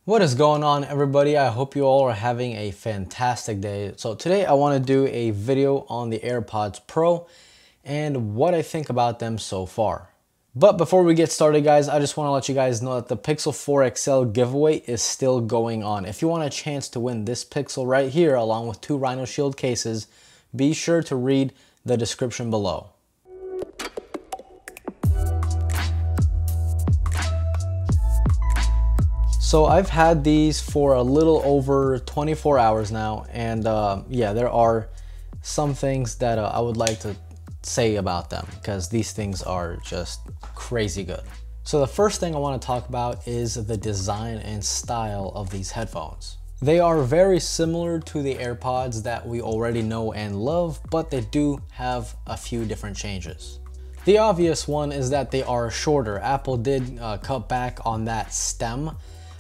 What is going on, everybody? I hope you all are having a fantastic day. So today I want to do a video on the AirPods Pro and what I think about them so far. But before we get started, guys, I just want to let you guys know that the Pixel 4 XL giveaway is still going on. If you want a chance to win this Pixel right here along with 2 Rhinoshield cases, be sure to read the description below. So I've had these for a little over 24 hours now, and yeah, there are some things that I would like to say about them because these things are just crazy good. So the first thing I want to talk about is the design and style of these headphones. They are very similar to the AirPods that we already know and love, but they do have a few different changes. The obvious one is that they are shorter. Apple did cut back on that stem.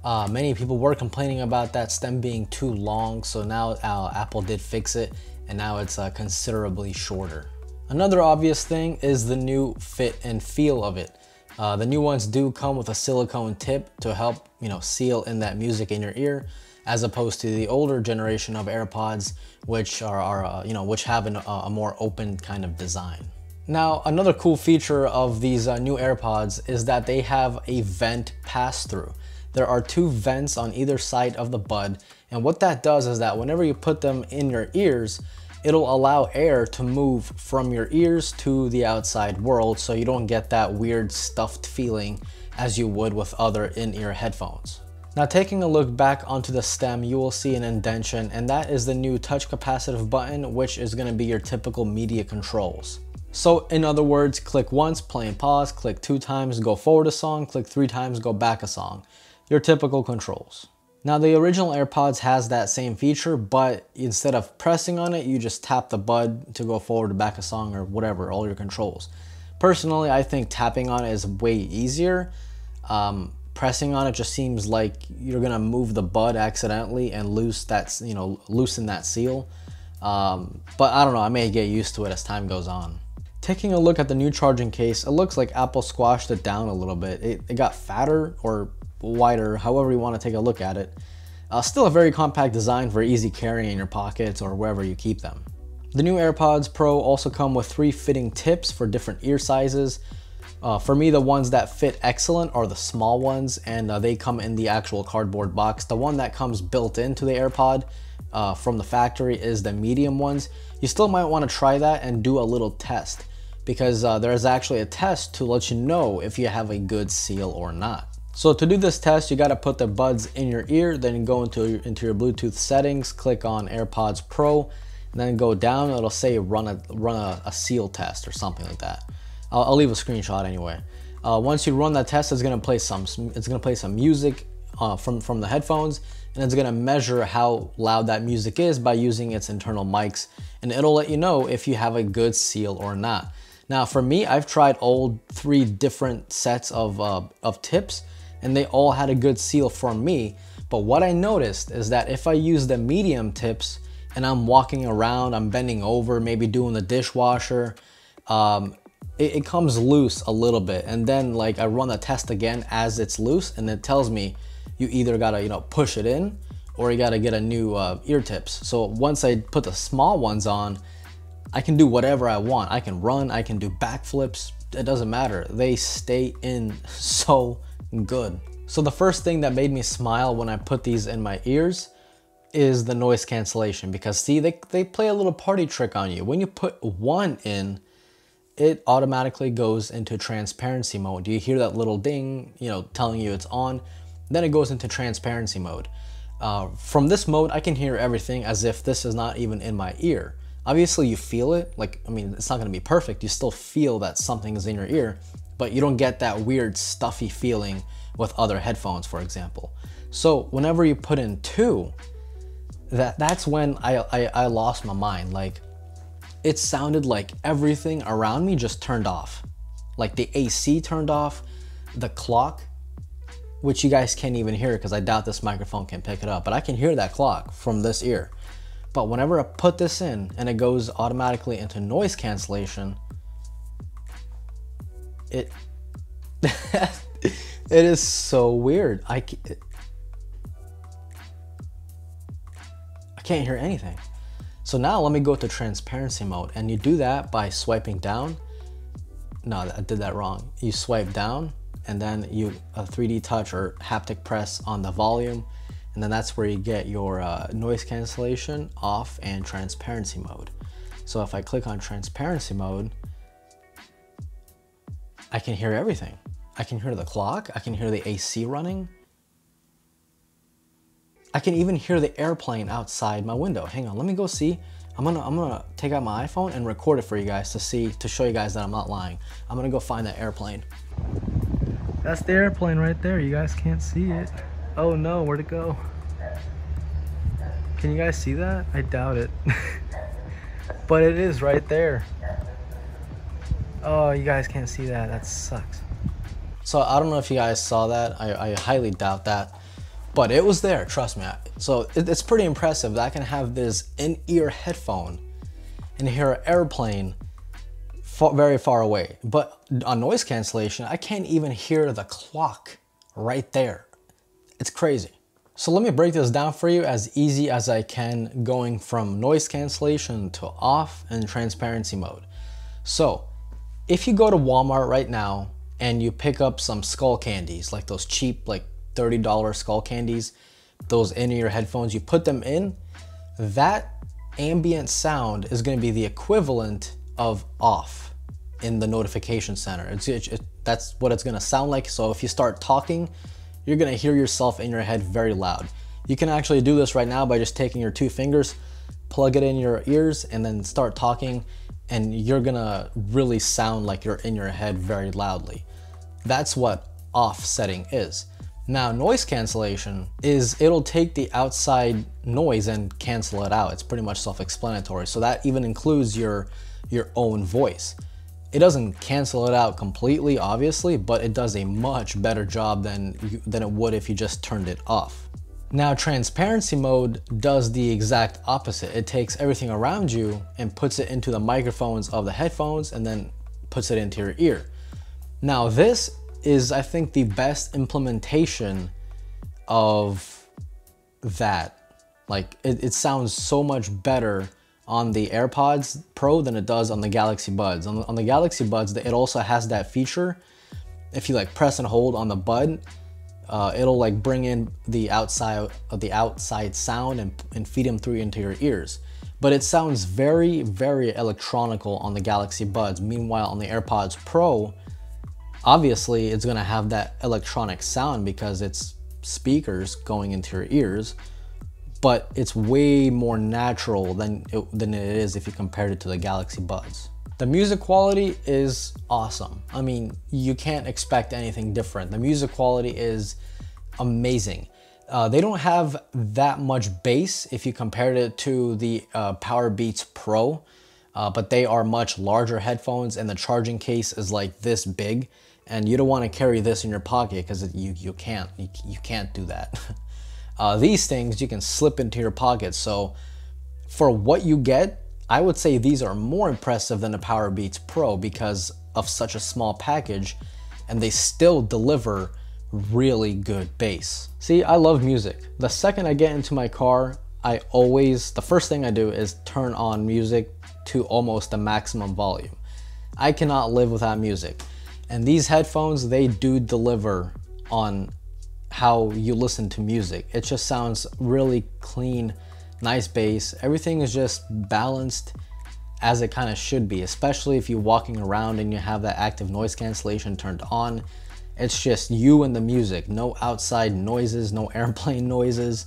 Many people were complaining about that stem being too long, so now Apple did fix it, and now it's considerably shorter. Another obvious thing is the new fit and feel of it. The new ones do come with a silicone tip to help, seal in that music in your ear, as opposed to the older generation of AirPods, which are which have a more open kind of design. Now, another cool feature of these new AirPods is that they have a vent pass-through. There are 2 vents on either side of the bud, and what that does is that whenever you put them in your ears, it'll allow air to move from your ears to the outside world, so you don't get that weird stuffed feeling as you would with other in-ear headphones. Now, taking a look back onto the stem, you will see an indentation, and that is the new touch capacitive button, which is going to be your typical media controls. So in other words, click once, play and pause, click 2 times, go forward a song, click 3 times, go back a song. Your typical controls. Now, the original AirPods has that same feature, but instead of pressing on it, you just tap the bud to go forward or back a song or whatever, all your controls. Personally, I think tapping on it is way easier. Pressing on it just seems like you're gonna move the bud accidentally and loosen that seal. But I don't know, I may get used to it as time goes on. Taking a look at the new charging case, it looks like Apple squashed it down a little bit. It got fatter or wider, however you want to take a look at it. Still a very compact design for easy carrying in your pockets or wherever you keep them. The new AirPods Pro also come with 3 fitting tips for different ear sizes. For me, the ones that fit excellent are the small ones, and they come in the actual cardboard box. The one that comes built into the AirPod from the factory is the medium ones. You still might want to try that and do a little test, because there's actually a test to let you know if you have a good seal or not. So to do this test, you got to put the buds in your ear, then go into your Bluetooth settings, click on AirPods Pro, and then go down. It'll say run a seal test or something like that. I'll leave a screenshot anyway. Once you run that test, it's gonna play some music from the headphones, and it's gonna measure how loud that music is by using its internal mics, and it'll let you know if you have a good seal or not. Now, for me, I've tried all 3 different sets of tips, and they all had a good seal for me. But what I noticed is that if I use the medium tips and I'm walking around, I'm bending over, maybe doing the dishwasher, it comes loose a little bit. And then like I run the test again as it's loose, and it tells me you either gotta push it in or you gotta get a new ear tips. So once I put the small ones on, I can do whatever I want. I can run, I can do backflips, it doesn't matter. They stay in so good. So the first thing that made me smile when I put these in my ears is the noise cancellation, because see, they play a little party trick on you. When you put one in, it automatically goes into transparency mode. You hear that little ding, telling you it's on, then it goes into transparency mode. From this mode, I can hear everything as if this is not even in my ear. Obviously you feel it, it's not gonna be perfect. You still feel that something is in your ear, but you don't get that weird stuffy feeling with other headphones, for example. So whenever you put in 2, that's when I lost my mind. Like, it sounded like everything around me just turned off. Like the AC turned off, the clock, which you guys can't even hear because I doubt this microphone can pick it up, but I can hear that clock from this ear. But whenever I put this in and it goes automatically into noise cancellation, it is so weird. can't hear anything. So now let me go to transparency mode, and you do that by swiping down. No, I did that wrong. You swipe down and then you 3D touch or haptic press on the volume, and then that's where you get your noise cancellation off and transparency mode. So if I click on transparency mode, I can hear everything. I can hear the clock, I can hear the AC running. I can even hear the airplane outside my window. Hang on, let me go see. I'm gonna take out my iPhone and record it for you guys to show you guys that I'm not lying. I'm gonna go find that airplane. That's the airplane right there. You guys can't see it. Oh no, where'd it go? Can you guys see that? I doubt it. But it is right there. Oh, you guys can't see that. That sucks. So I don't know if you guys saw that. I highly doubt that. But it was there, trust me. So it's pretty impressive that I can have this in-ear headphone and hear an airplane very far away. But on noise cancellation, I can't even hear the clock right there. It's crazy. So let me break this down for you as easy as I can, going from noise cancellation to off and transparency mode. So if you go to Walmart right now and you pick up some skull candies, like those cheap, like $30 skull candies, those in-ear headphones, you put them in, that ambient sound is going to be the equivalent of off in the notification center. That's what it's going to sound like. So if you start talking, you're going to hear yourself in your head very loud. You can actually do this right now by just taking your 2 fingers, plug it in your ears, and then start talking, and you're going to really sound like you're in your head very loudly. That's what off setting is. Now, noise cancellation is, it'll take the outside noise and cancel it out. It's pretty much self-explanatory. So that even includes your own voice. It doesn't cancel it out completely, obviously, but it does a much better job than it would if you just turned it off. Now, transparency mode does the exact opposite. It takes everything around you and puts it into the microphones of the headphones and then puts it into your ear. Now, this is, I think, the best implementation of that. Like, it sounds so much better on the AirPods Pro than it does on the Galaxy Buds. On the Galaxy Buds, it also has that feature. If you like press and hold on the bud, it'll like bring in the outside sound and feed them through into your ears. But it sounds very, very electronical on the Galaxy Buds. Meanwhile, on the AirPods Pro, obviously it's gonna have that electronic sound because it's speakers going into your ears, but it's way more natural than it is if you compared it to the Galaxy Buds. The music quality is awesome. I mean, you can't expect anything different. The music quality is amazing. They don't have that much bass if you compared it to the PowerBeats Pro, but they are much larger headphones, and the charging case is like this big, and you don't want to carry this in your pocket because you can't do that. These things you can slip into your pocket. So for what you get, I would say these are more impressive than the PowerBeats Pro because of such a small package, and they still deliver really good bass. See, I love music. The second I get into my car, the first thing I do is turn on music to almost the maximum volume. I cannot live without music. And these headphones, they do deliver on how you listen to music. It just sounds really clean, nice bass. Everything is just balanced as it kind of should be, especially if you're walking around and you have that active noise cancellation turned on. It's just you and the music, no outside noises, no airplane noises,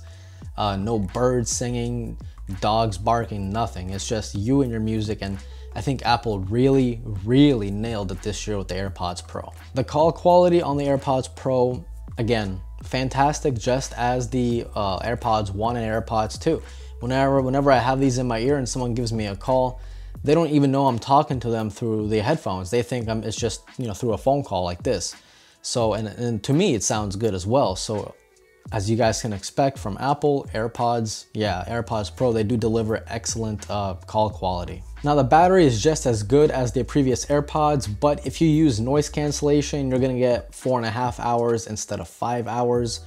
no birds singing, dogs barking, nothing. It's just you and your music, and I think Apple really, really nailed it this year with the AirPods Pro. The call quality on the AirPods Pro, again, fantastic, just as the AirPods 1 and AirPods 2. Whenever I have these in my ear and someone gives me a call, they don't even know I'm talking to them through the headphones. They think it's just, you know, through a phone call like this. So, and to me, it sounds good as well. So as you guys can expect from Apple, AirPods Pro, they do deliver excellent call quality. Now the battery is just as good as the previous AirPods, but if you use noise cancellation, you're gonna get 4.5 hours instead of 5 hours.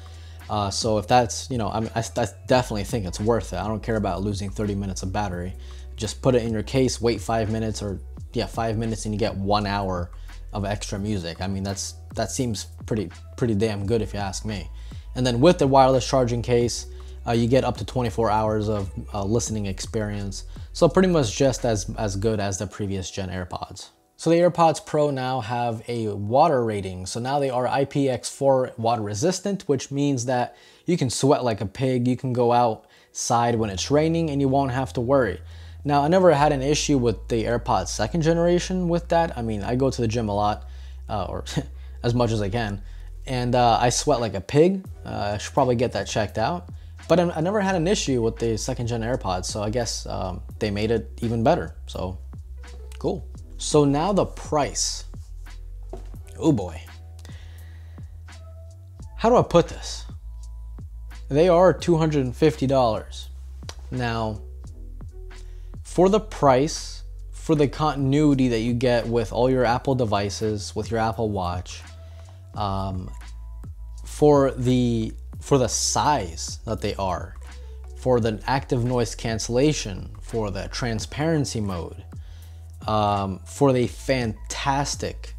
So if that's, you know, I definitely think it's worth it. I don't care about losing 30 minutes of battery. Just put it in your case, wait 5 minutes, or yeah, 5 minutes, and you get 1 hour of extra music. I mean, that seems pretty damn good if you ask me. And then with the wireless charging case, you get up to 24 hours of listening experience. So pretty much just as good as the previous gen AirPods. So the AirPods Pro now have a water rating. So now they are IPX4 water resistant, which means that you can sweat like a pig. You can go outside when it's raining and you won't have to worry. Now, I never had an issue with the AirPods second generation with that. I mean, I go to the gym a lot, or as much as I can, and I sweat like a pig. I should probably get that checked out. But I never had an issue with the second gen AirPods, so I guess they made it even better. So, cool. So now the price. Oh boy. How do I put this? They are $250. Now, for the price, for the continuity that you get with all your Apple devices, with your Apple Watch, for the size that they are, for the active noise cancellation, for the transparency mode, for the fantastic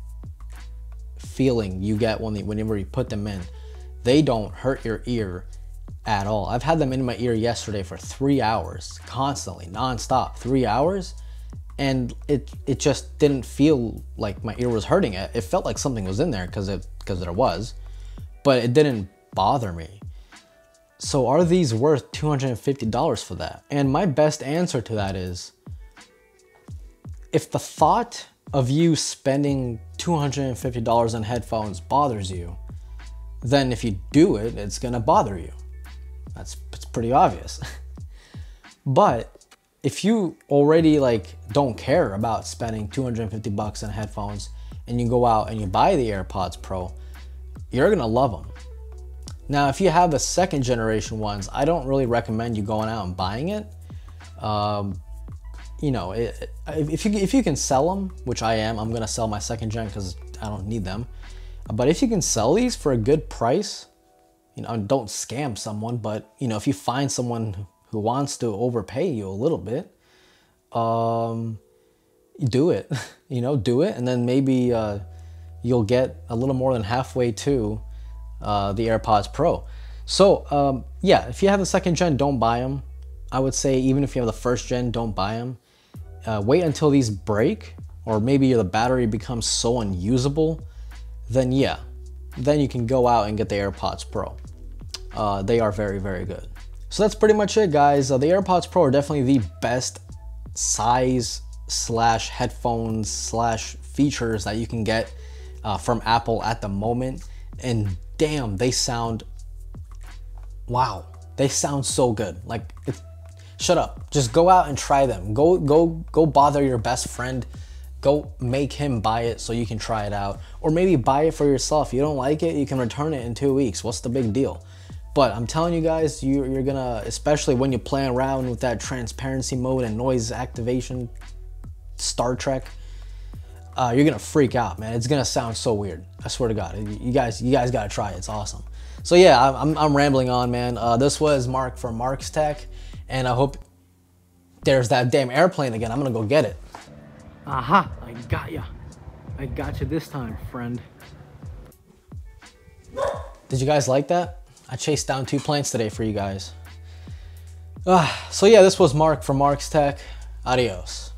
feeling you get whenever you put them in, they don't hurt your ear at all. I've had them in my ear yesterday for 3 hours, constantly, non-stop, 3 hours, and it just didn't feel like my ear was hurting. It felt like something was in there because there was, but it didn't bother me. So are these worth $250 for that? And my best answer to that is, if the thought of you spending $250 on headphones bothers you, then if you do it, it's gonna bother you. It's pretty obvious. But if you already don't care about spending 250 bucks on headphones and you go out and you buy the AirPods Pro, you're gonna love them. Now, if you have the second generation ones, I don't really recommend you going out and buying it. You know, if you can sell them, which I am, I'm gonna sell my second gen because I don't need them. But if you can sell these for a good price, you know, don't scam someone, but you know, if you find someone who wants to overpay you a little bit, do it. You know, do it, and then maybe you'll get a little more than halfway to the AirPods Pro. So yeah, if you have the second gen, don't buy them. I would say even if you have the first gen, don't buy them. Wait until these break, or maybe the battery becomes so unusable, then yeah, then you can go out and get the AirPods Pro. They are very, very good. So that's pretty much it, guys. The AirPods Pro are definitely the best size / headphones / features that you can get from Apple at the moment. And damn, they sound, wow, they sound so good. Like, shut up, just go out and try them. Go bother your best friend. Go make him buy it so you can try it out, or maybe buy it for yourself. If you don't like it, you can return it in 2 weeks. What's the big deal? But I'm telling you guys, you're gonna, especially when you play around with that transparency mode and noise activation, Star Trek, you're gonna freak out, man. It's gonna sound so weird. I swear to God, you guys gotta try it. It's awesome. So yeah, I'm rambling on, man. This was Mark from Mark's Tech, and I hope there's that damn airplane again. I'm gonna go get it. Aha, I got ya. I got you this time, friend. Did you guys like that? I chased down 2 planes today for you guys. So yeah, this was Mark from Mark's Tech. Adios.